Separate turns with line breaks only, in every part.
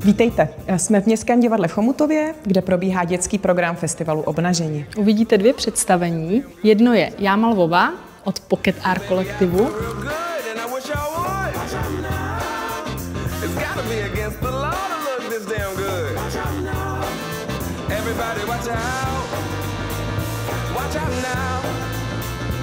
Vítejte, jsme v Městském divadle v Chomutově, kde probíhá dětský program Festivalu Obnaženi.
Uvidíte 2 představení. Jedno je Jáma Lvová od Pocket Art kolektivu.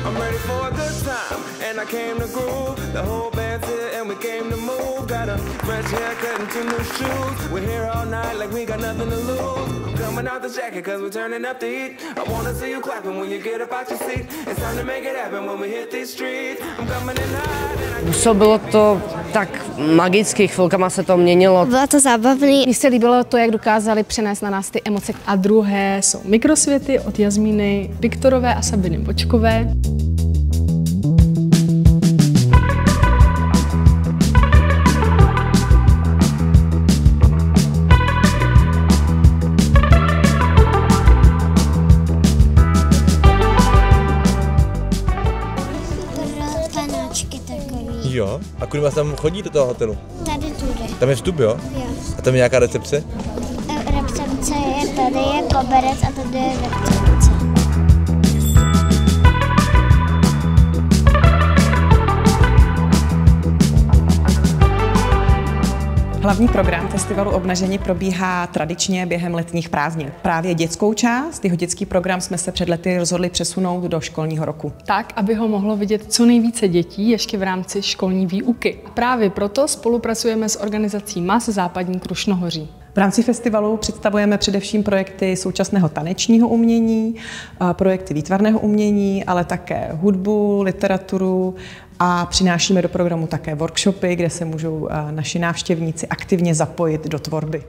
I'm ready for a good time, and I came to groove. The whole band's here, and we came to move. Got a fresh haircut and 2 new shoes. We're here all night like we got nothing to lose. Coming out the jacket, cause we're turning up the heat. I wanna see you clapping when you get up out your seat. It's time to make it happen when we hit these streets. I'm coming in hot.
Působilo to tak magicky, chvilkama se to měnilo.
Bylo to zábavný.
Mně se líbilo to, jak dokázali přenést na nás ty emoce. A druhé jsou Mikrosvěty od Jasmíny Viktorové a Sabiny Bočkové.
Jo? A kudy vás tam chodí do toho hotelu?
Tady tudy.
Tam je vstup, jo?
Jo.
A tam je nějaká recepce?
Recepce je tady, je koberec a tady je recepce.
Hlavní program Festivalu Obnaženi probíhá tradičně během letních prázdnin. Právě dětskou část, jeho dětský program jsme se před lety rozhodli přesunout do školního roku.
Tak, aby ho mohlo vidět co nejvíce dětí ještě v rámci školní výuky. A právě proto spolupracujeme s organizací MAS Západní Krušnohoří.
V rámci festivalu představujeme především projekty současného tanečního umění, projekty výtvarného umění, ale také hudbu, literaturu a přinášíme do programu také workshopy, kde se můžou naši návštěvníci aktivně zapojit do tvorby.